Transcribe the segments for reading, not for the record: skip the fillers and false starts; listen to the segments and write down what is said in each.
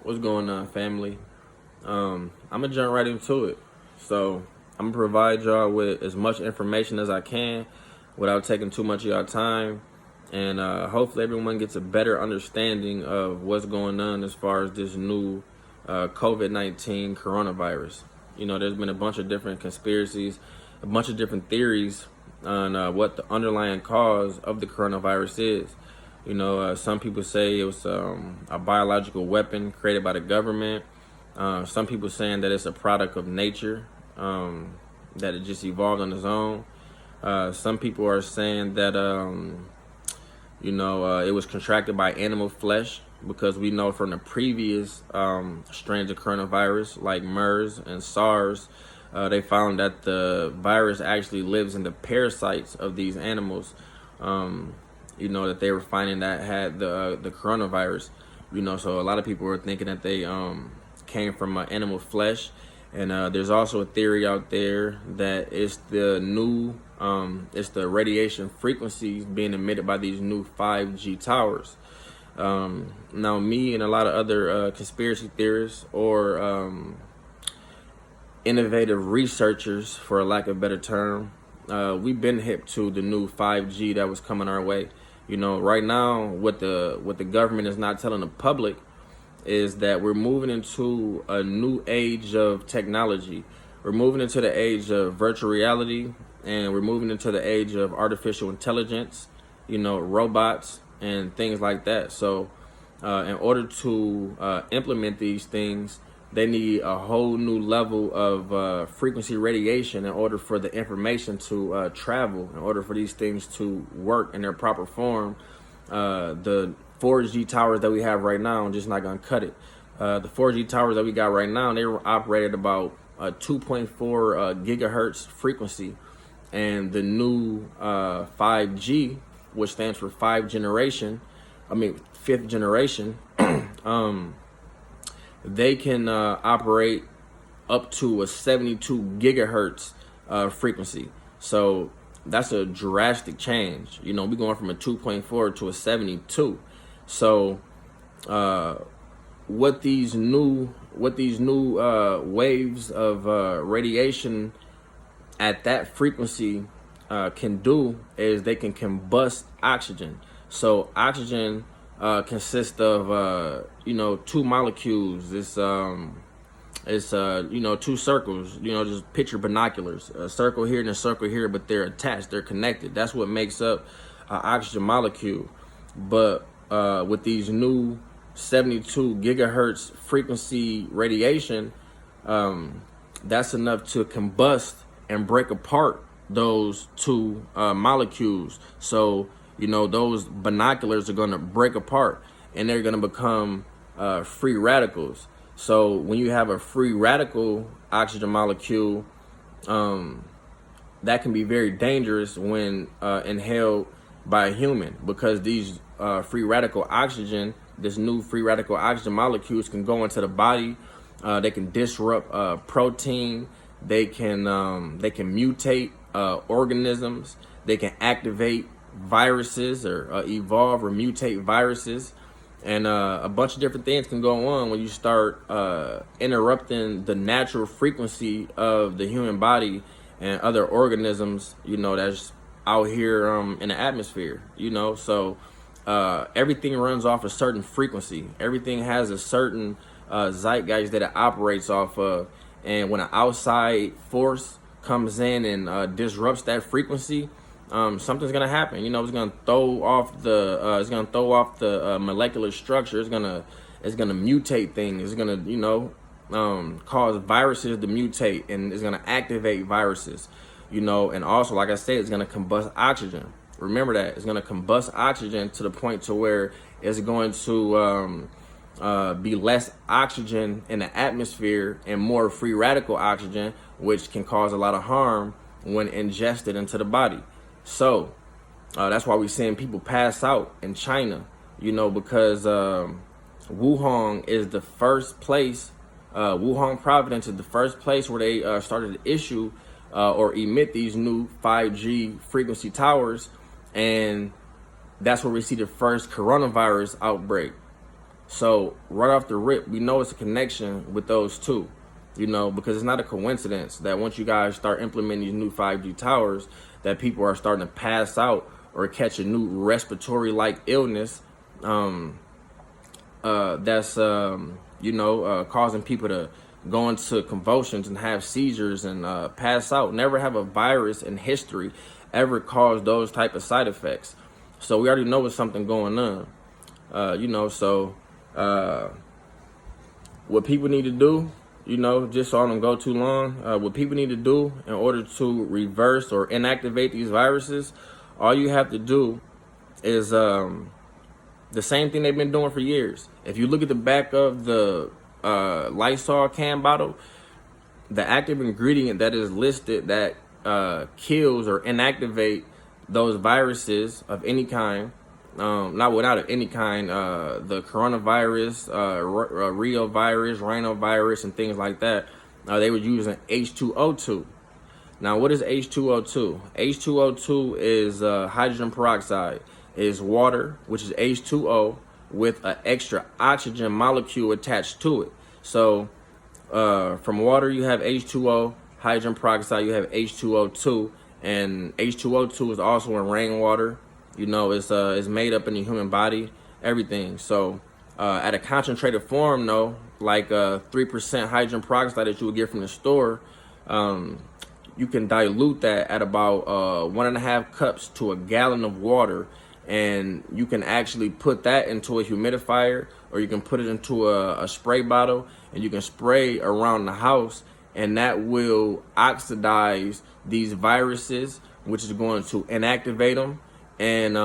What's going on, family? I'm gonna jump right into it. So I'm gonna provide y'all with as much information as I can without taking too much of y'all time, and hopefully everyone gets a better understanding of what's going on as far as this new COVID-19 coronavirus. You know, there's been a bunch of different conspiracies, a bunch of different theories on what the underlying cause of the coronavirus is. You know, some people say it was a biological weapon created by the government. Some people saying that it's a product of nature, that it just evolved on its own. Some people are saying that, it was contracted by animal flesh, because we know from the previous strains of coronavirus, like MERS and SARS, they found that the virus actually lives in the parasites of these animals. That they were finding that had the coronavirus. So a lot of people were thinking that they came from animal flesh. And there's also a theory out there that it's the new, it's the radiation frequencies being emitted by these new 5G towers. Now, me and a lot of other conspiracy theorists or innovative researchers, for a lack of a better term, we've been hip to the new 5G that was coming our way. Right now, what the government is not telling the public is that we're moving into a new age of technology. We're moving into the age of virtual reality, and we're moving into the age of artificial intelligence, robots and things like that. So in order to implement these things, they need a whole new level of frequency radiation in order for the information to travel, in order for these things to work in their proper form. The 4G towers that we have right now are just not going to cut it. The 4G towers that we got right now, they were operated about 2.4 gigahertz frequency. And the new 5G, which stands for fifth generation, they can operate up to a 72 gigahertz frequency. So that's a drastic change. We're going from a 2.4 to a 72. So what these new waves of radiation at that frequency can do is they can combust oxygen. So oxygen consists of two molecules. It's two circles. Just picture binoculars, a circle here and a circle here, but they're attached, they're connected. That's what makes up an oxygen molecule. But with these new 72 gigahertz frequency radiation, that's enough to combust and break apart those two molecules. So those binoculars are going to break apart, and they're going to become free radicals. So when you have a free radical oxygen molecule, that can be very dangerous when inhaled by a human, because these free radical oxygen, this new free radical oxygen molecules can go into the body. They can disrupt protein. They can mutate organisms. They can activate viruses, or evolve or mutate viruses, and a bunch of different things can go on when you start interrupting the natural frequency of the human body and other organisms, that's out here in the atmosphere. So everything runs off a certain frequency. Everything has a certain zeitgeist that it operates off of, and when an outside force comes in and disrupts that frequency, something's gonna happen. It's gonna throw off the molecular structure. It's gonna mutate things. It's gonna cause viruses to mutate, and it's gonna activate viruses. And also, like I said, it's gonna combust oxygen. Remember that it's gonna combust oxygen to the point to where it's going to be less oxygen in the atmosphere and more free radical oxygen, which can cause a lot of harm when ingested into the body. So that's why we're seeing people pass out in China, because Wuhan is the first place, Wuhan province is the first place where they started to issue or emit these new 5G frequency towers. And that's where we see the first coronavirus outbreak. So right off the rip, we know it's a connection with those two, because it's not a coincidence that once you guys start implementing these new 5G towers, that people are starting to pass out or catch a new respiratory-like illness that's causing people to go into convulsions and have seizures and pass out. Never have a virus in history ever caused those type of side effects. So we already know there's something going on. What people need to do, just so I don't go too long, what people need to do in order to reverse or inactivate these viruses, all you have to do is the same thing they've been doing for years. If you look at the back of the Lysol can bottle, the active ingredient that is listed that kills or inactivate those viruses of any kind, not without of any kind, the coronavirus, Rio virus, rhinovirus, and things like that, they were using H2O2. Now, what is H2O2? H2O2 is hydrogen peroxide. Is water, which is H2O, with an extra oxygen molecule attached to it. So from water, you have H2O, hydrogen peroxide, you have H2O2, and H2O2 is also in rainwater. It's made up in the human body, everything. So at a concentrated form, though, like 3% hydrogen peroxide that you would get from the store, you can dilute that at about 1.5 cups to a gallon of water, and you can actually put that into a humidifier, or you can put it into a spray bottle, and you can spray around the house, and that will oxidize these viruses, which is going to inactivate them. And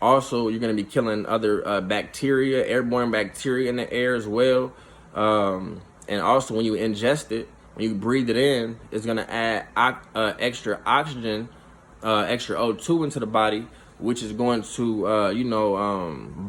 also, you're going to be killing other bacteria, airborne bacteria in the air as well. And also, when you ingest it, when you breathe it in, it's going to add extra oxygen, extra O2 into the body, which is going to,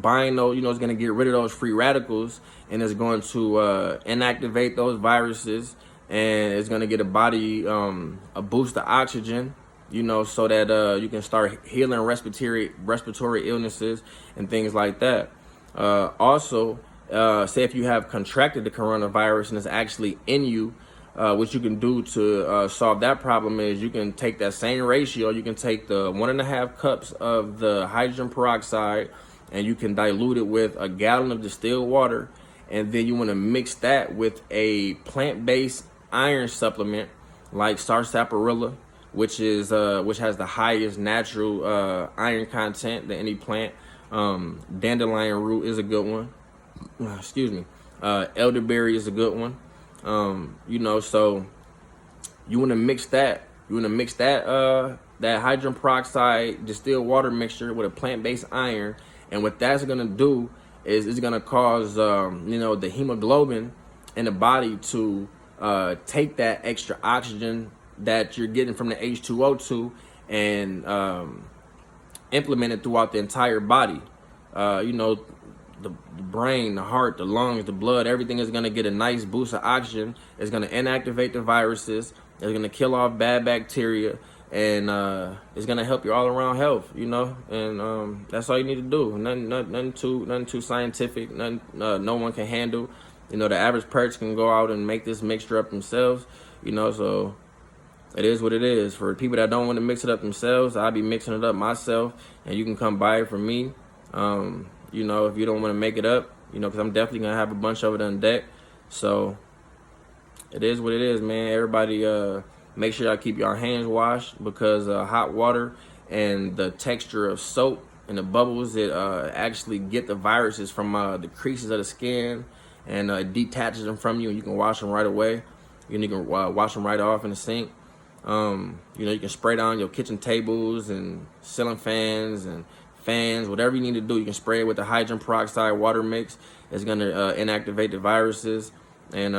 bind those, it's going to get rid of those free radicals, and it's going to inactivate those viruses, and it's going to get a body a boost of oxygen, so that you can start healing respiratory illnesses and things like that. Also, say if you have contracted the coronavirus and it's actually in you, what you can do to solve that problem is you can take that same ratio. You can take the 1.5 cups of the hydrogen peroxide, and you can dilute it with a gallon of distilled water, and then you want to mix that with a plant-based iron supplement like sarsaparilla, which has the highest natural iron content than any plant. Dandelion root is a good one. Excuse me. Elderberry is a good one. So you want to mix that. You want to mix that hydrogen peroxide distilled water mixture with a plant-based iron, and what that's gonna do is it's gonna cause the hemoglobin in the body to take that extra oxygen that you're getting from the H2O2 and implement it throughout the entire body. The brain, the heart, the lungs, the blood, everything is going to get a nice boost of oxygen. It's going to inactivate the viruses. It's going to kill off bad bacteria, and it's going to help your all-around health, and that's all you need to do. Nothing too scientific. No one can handle. The average person can go out and make this mixture up themselves, so it is what it is. For people that don't want to mix it up themselves, I'll be mixing it up myself, and you can come buy it from me. If you don't want to make it up, because I'm definitely going to have a bunch of it on deck. So it is what it is, man. Everybody, make sure y'all keep your hands washed, because hot water and the texture of soap and the bubbles, it actually get the viruses from the creases of the skin, and it detaches them from you, and you can wash them right away. You can wash them right off in the sink. You can spray down your kitchen tables and ceiling fans and fans, whatever you need to do. You can spray it with the hydrogen peroxide water mix. It's going to inactivate the viruses, and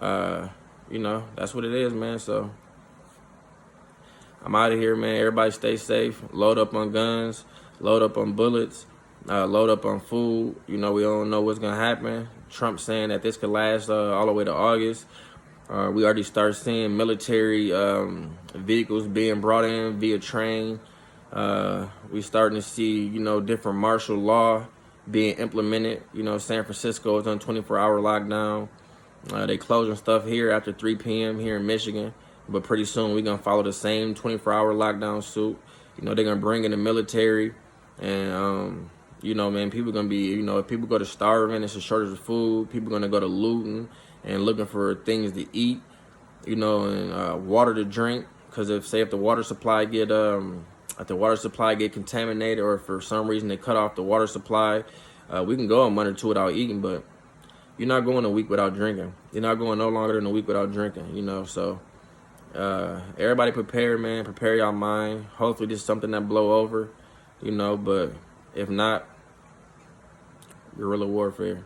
that's what it is, man. So I'm out of here, man. Everybody stay safe. Load up on guns, load up on bullets, load up on food. We don't know what's going to happen. Trump saying that this could last all the way to August. We already start seeing military vehicles being brought in via train. We starting to see, different martial law being implemented. You know, San Francisco is on 24-hour lockdown. They closing stuff here after 3 p.m. here in Michigan. But pretty soon we're going to follow the same 24-hour lockdown suit. You know, they're going to bring in the military. And, you know, man, people are going to be, you know, if people go to starving, it's a shortage of food. People are going to go to looting and looking for things to eat, you know, and water to drink. Because if the water supply get contaminated, or if for some reason they cut off the water supply, we can go a month or two without eating, but you're not going a week without drinking. You're not going no longer than a week without drinking, you know. So everybody prepare, man. Prepare your mind. Hopefully this is something that blow over, you know, but if not, guerrilla warfare.